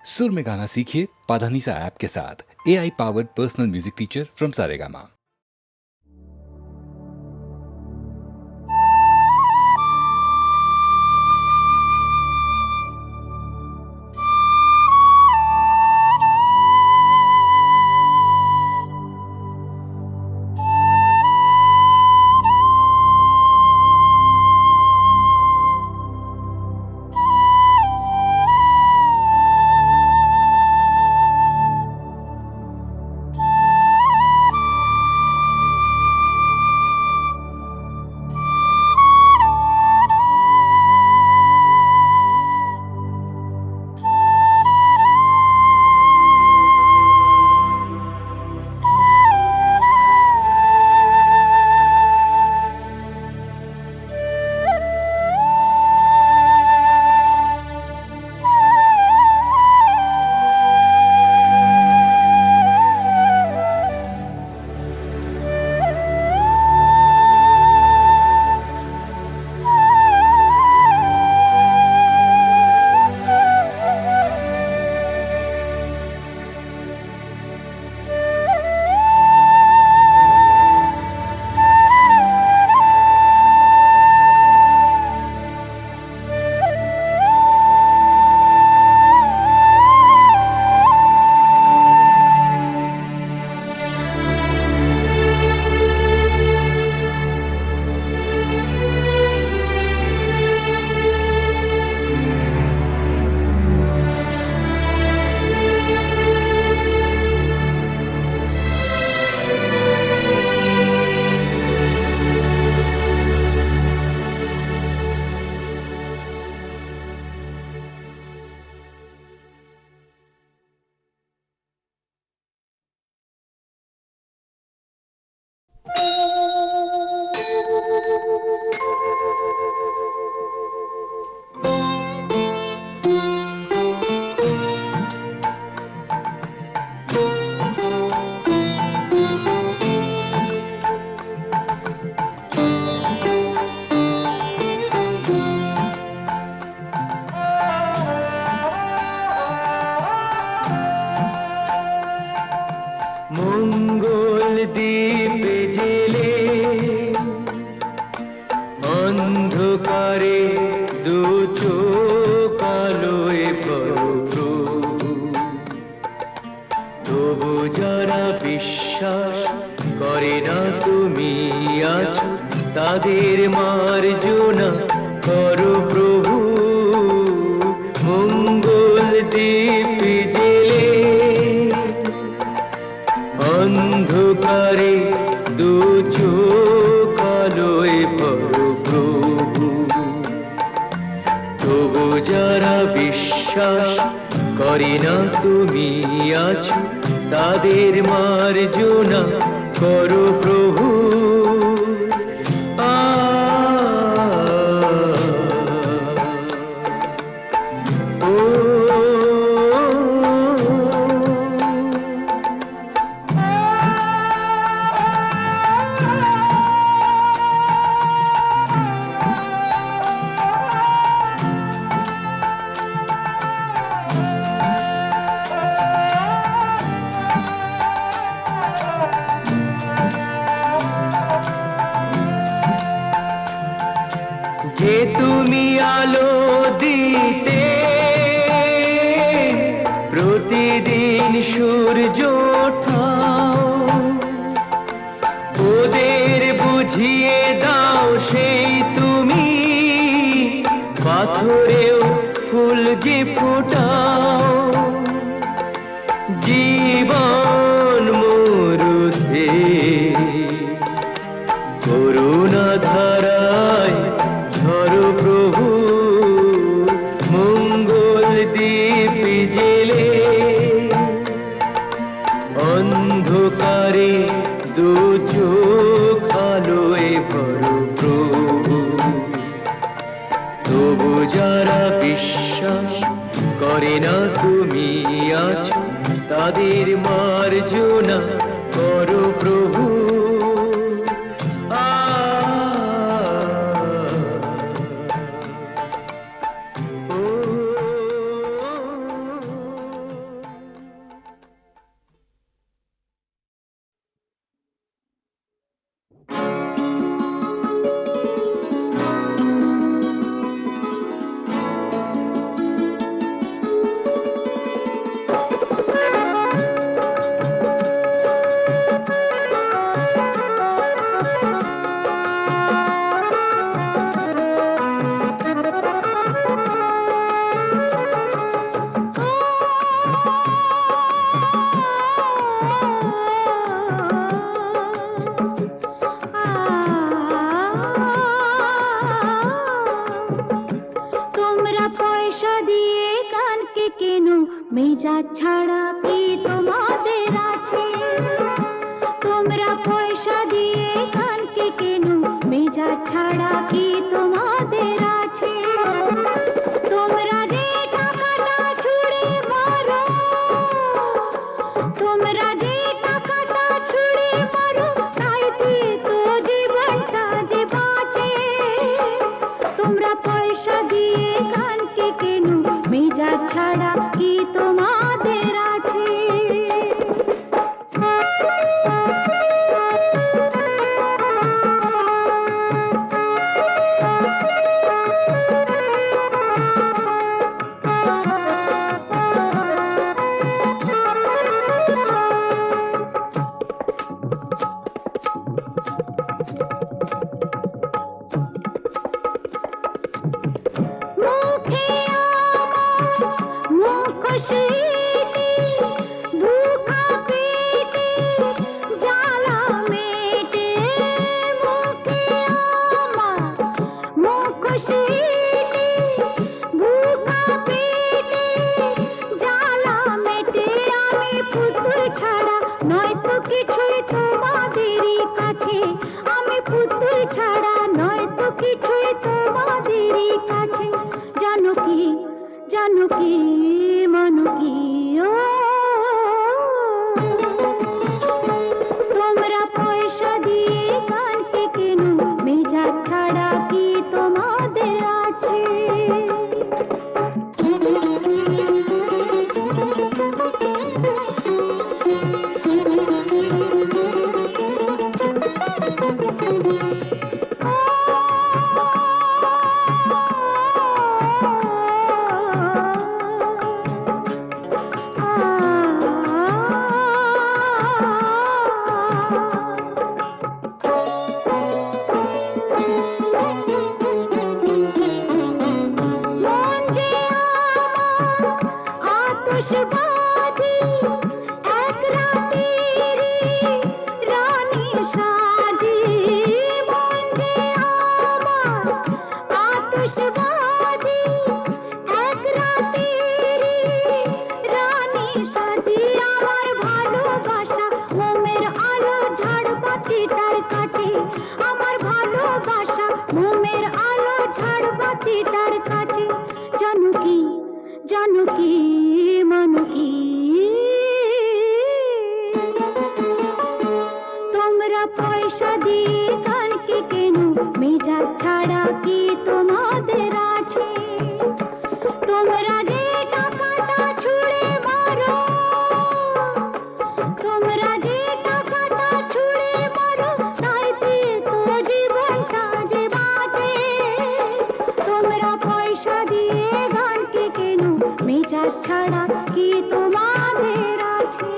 सुर में गाना सीखिए पाधानीसा ऐप के साथ। AI powered personal music teacher from Saregama. মঙ্গল দ্বীপ জেলে অন্ধকারে দু চোখ আলোয় ভরো, তবু যারা বিশ্বাস করে না তুমি আছো, তাদের মার্জনা করো প্রভু। মঙ্গল দ্বীপ জেলে অন্ধকারে দু চোখ আলোয় ভরো প্রভু, তবু যারা বিশ্বাস করে না তুমি আছো, তাদের মার্জনা করো প্রভু। যে তুমি আলো দিতে প্রতিদিন সূর্য ওঠাও, ওদের বুঝিয়ে দাও সেই তুমি পাথরেও ফুল যে ফোটাও। জীবন মরুতে করুণা ধারায় ধরো প্রভু। মঙ্গল দ্বীপ জেলে অন্ধকারে দু চোখ আলোয় ভরো প্রভু, তবু যারা বিশ্বাস করে না তুমি আছো, তাদের মার্জনা করো প্রভু। মেজাজ ছাড়া কি তোমাদের আছে? তোমরা পয়সা দিয়ে কানকে কেন? মেজাজ ছাড়া কি তোমাদের আছে? তোমরা যে টাকাটা ছুঁড়ে মারো, তোমরা যে টাকাটা ছুঁড়ে মারো, তাইতে তো জীবনটা যে বাঁচে। তোমরা পয়সা দিয়ে কানকে কেন? মেজাজ ছাড়া কি তোমাদের আছে? মুখে আমার মুখোশিনী, দুঃখা পেটে জ্বালা মেটে। মুখে আমার মুখোশিনী, দুঃখা পেটে জ্বালা মেটে। আমি পুতুল ছাড়া নয়তো কিছুই তোমাদেরই কাছে। আমি পুতুল ছাড়া নয়তো কিছুই তোমাদেরই কাছে। জানো কি, জানো কি, মানো কি, ও তোমরা পয়সা দিয়ে কানকে কেন? মেজাজ ছাড়া কি তোমাদের আছে? মন যে আমার আতশবাজি, এক রাতেরই রানী সাজি। মন যে আমার আতশবাজি, এক রাতেরই রানী সাজি। আমার ভালোবাসা মোমের আলো ঝাড়বাতিটার কাছে। আমার ভালোবাসা মোমের আলো ঝাড়বাতিটার কাছে। জানো কি, জানো কি, মানো কি, তোমরা পয়সা দিয়ে কানকে কেন? মেজাজ ছাড়া কি তোমাদের আছে? তোমরা যে টাকাটা ছুঁড়ে মারো, তোমরা যে টাকাটা ছুঁড়ে মারো, তাইতে তো জীবনটা যে বাঁচে। তোমরা পয়সা দিয়ে গানকে কেন? মেজাজ ছাড়া কি তোমাদের আছে?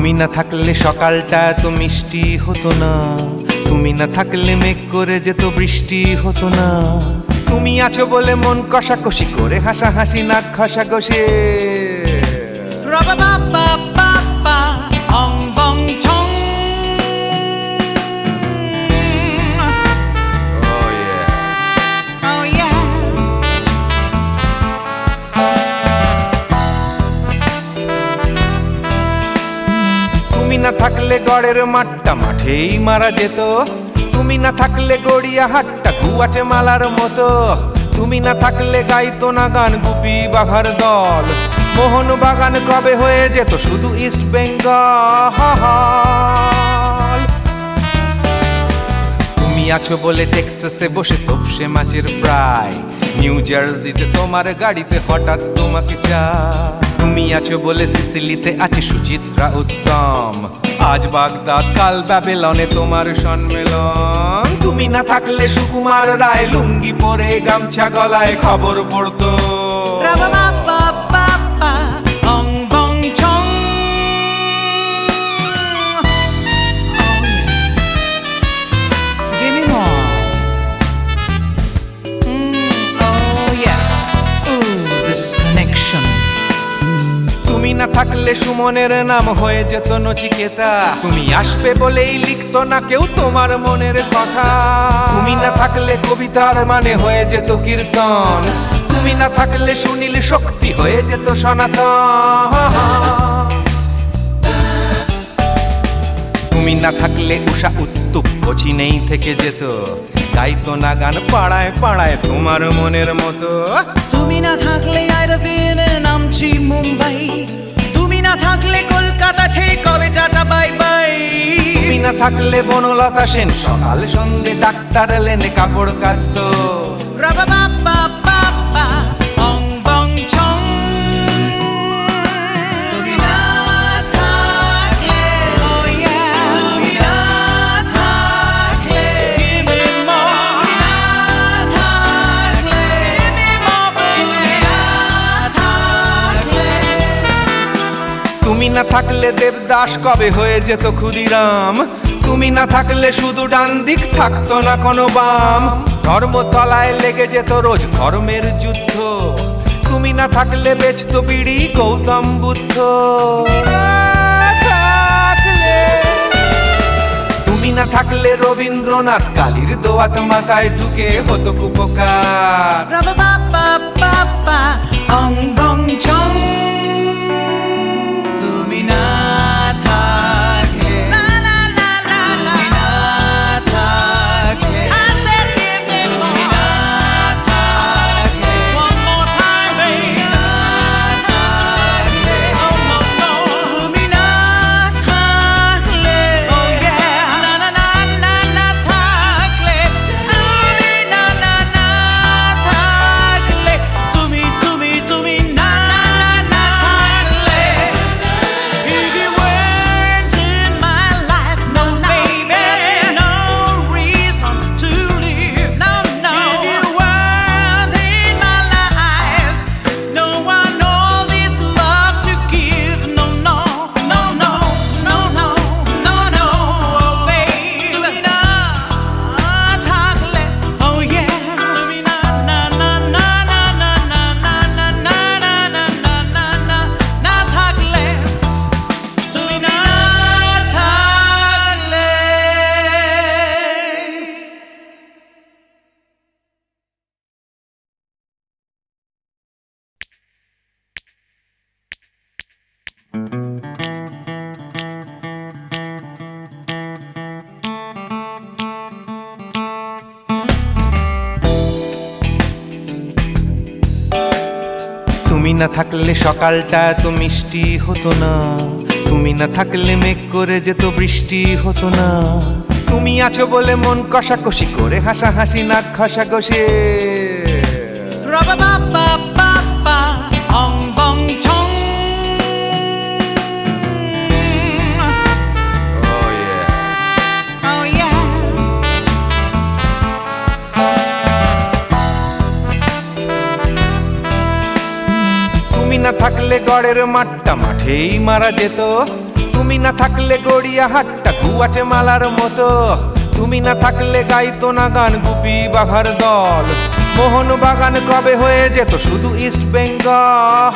তুমি না থাকলে সকালটা এত মিষ্টি হতো না, তুমি না থাকলে মেঘ করে যেত বৃষ্টি হতো না। তুমি আছো বলে মন কষাকষি করে হাসাহাসি নাক ঘষাঘষি। Ra-ba-ba-ba-ba-ba, ong bong chong. Oh yeah. Oh yeah. তুমি না থাকলে গড়ের মাঠটা মাঠেই মারা যেত, তুমি না থাকলে গড়িয়া হাটটা গুয়াটে মালার মতো। তুমি না থাকলে গাইতো না গান গুপি বাঘার দল, মোহন বাগান কবে হয়ে যেত শুধু ইস্ট বেঙ্গল। তুমি আছো বলে টেক্সাসে বসে তপসে মাছের ফ্রাই, নিউ জার্সিতে তোমার গাড়িতে হঠাৎ তোমাকে চাই। তুমি আছো বলে সিসিলিতে আছে সুচিত্রা উত্তম, আজ বাগদাদ কাল ব্যাবিলনে তোমার সম্মেলন। তুমি না থাকলে সুকুমার রায় লুঙ্গি পরে গামছা গলায় খবর পড়তো। Ra-ba-ba-ba-ba-ba, ong bong chong. Give me more. Oh yeah. Ooh, this connection. তুমি না থাকলে সুমনের নাম হয়ে যেত নচিকেতা, তুমি আসবে বলেই লিখতো না কেউ তোমার মনের কথা। তুমি না থাকলে কবিতার মানে হয়ে যেত কীর্তন, তুমি না থাকলে সুনীল শক্তি হয়ে যেত সনাতন। তুমি না থাকলে উষা উত্তুপ নেই থেকে যেত, গাইতো না গান পাড়ায় পাড়ায় তোমার মনের মতো। তুমি না থাকলে I'd have been in আমচি মুম্বাই, তুমি না থাকলে কলকাতা ছেড়ে কবে টাটা বাই বাই। তুমি না থাকলে বনলতা সেন সকাল সন্ধে ডাক্তার লেনে কাপড় কাচতো। Ra-ba-ba-ba-ba-ba, ong bong chong. তুমি না থাকলে, oh yeah, তুমি না থাকলে, give me more. তুমি না থাকলে, give me more, তুমি না থাকলে। তুমি না থাকলে দেবদাস কবে হয়ে যেত ক্ষুদিরাম, তুমি না থাকলে শুধু ডান দিক থাকতো না কোনো বাম। ধর্মতলায় লেগে যেত রোজ ধর্মের যুদ্ধ, তুমি না থাকলে বেচতো বিড়ি গৌতম বুদ্ধ। তুমি না থাকলে রবীন্দ্রনাথ কালীর দোয়াত মাথায় ঢুকে হতো কুপকার। Ra-ba-ba-ba-ba-ba, ong bong chong. তুমি না থাকলে, la la la la la, তুমি না থাকলে, I said give me more. তুমি না থাকলে, one more time baby. তুমি না থাকলে, oh no no. তুমি না থাকলে, oh yeah, na na na na na থাকলে, তুমি না না না থাকলে, তুমি না না থাকলে। If you weren't in my life, no baby, no reason to live, no no. If you weren't in my life, no one all this love to give, no no no no no no no no, oh baby. তুমি না থাকলে, oh yeah, তুমি না না না না না না না না না না না না না না না না থাকলে, তুমি না থাকলে। তুমি না থাকলে সকালটা এত মিষ্টি হতো না, তুমি না থাকলে মেঘ করে যেত বৃষ্টি হতো না। তুমি আছো বলে মন কষাকষি করে হাসাহাসি নাক ঘষাঘষি। Ra-ba-ba-ba-ba-ba, ong bong chong. Oh yeah. Oh yeah. তুমি না থাকলে গড়ের মাঠটা মাঠেই মারা যেত, তুমি না থাকলে গড়িয়া হাটটা গুয়াটে মালার মতো, তুমি না থাকলে গাইতো না গান গুপি বাঘার দল, মোহন বাগান কবে হয়ে যেত শুধু ইস্ট বেঙ্গল।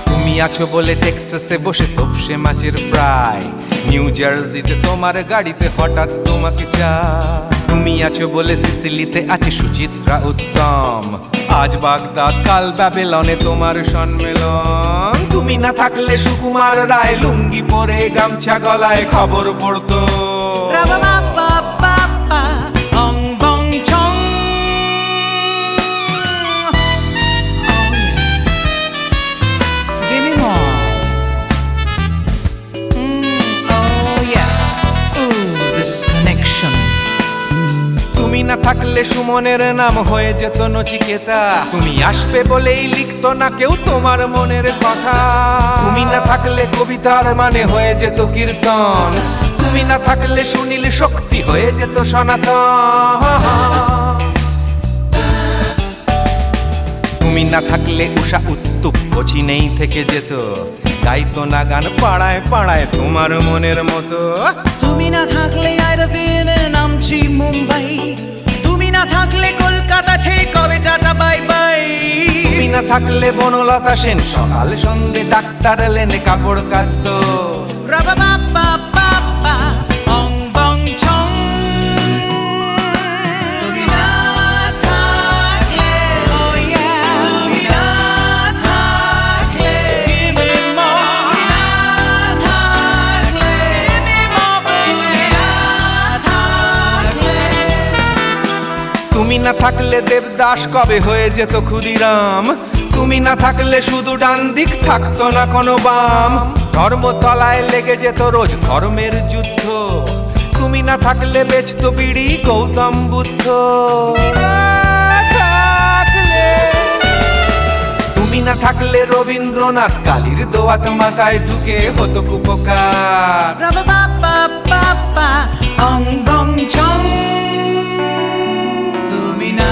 তুমি আছো বলে টেক্সাসে বসে তপসে মাছের ফ্রাই, নিউ জার্সিতে তোমার গাড়িতে হঠাৎ তোমাকে চাই। তুমি আছো বলে সিসিলিতে আছে সুচিত্রা উত্তম, আজ বাগদাদ কাল ব্যাবিলনে তোমার সম্মেলন। তুমি না থাকলে সুকুমার রায় লুঙ্গি পরে গামছা গলায় খবর পড়তো। Ra-ba-ba-ba-ba-ba, ong bong chong. Oh yeah. Give me more. Oh yeah. Ooh, this connection. তুমি না থাকলে সুমনের নাম হয়ে যেত নচিকেতা, তুমি আসবে বলেই লিখতো না কেউ তোমার মনের কথা। তুমি না থাকলে কবিতার মানে হয়ে যেত কীর্তন, তুমি না থাকলে সুনীল শক্তি হয়ে যেত সনাতন। তুমি না থাকলে উষা উত্তুপ নেই থেকে যেত, গাইতো না গান পাড়ায় পাড়ায় তোমার মনের মতো। তুমি না থাকলে I'd have been in আমচি মুম্বাই, তুমি না থাকলে কলকাতা ছেড়ে কবে টাটা বাই বাই। তুমি না থাকলে বনলতা সেন সকাল সন্ধে ডাক্তার লেনে কাপড় কাচতো। Ra-ba-ba-ba-ba-ba, ong bong chong. তুমি না থাকলে, oh yeah, তুমি না থাকলে, give me more. তুমি না থাকলে, give me more. তুমি না থাকলে, তুমি না থাকলে দেবদাস কবে হয়ে যেত ক্ষুদিরাম, তুমি না থাকলে শুধু ডান দিক থাকতো না কোনো বাম, ধর্মতলায় লেগে যেত রোজ ধর্মের যুদ্ধ, তুমি না থাকলে বেচতো বিড়ি গৌতম বুদ্ধ। তুমি না থাকলে রবীন্দ্রনাথ কালীর দোয়াত মাথায় ঢুকে হতো কুপকার। Ra-ba-ba-ba-ba-ba, ong bong chong. তুমি না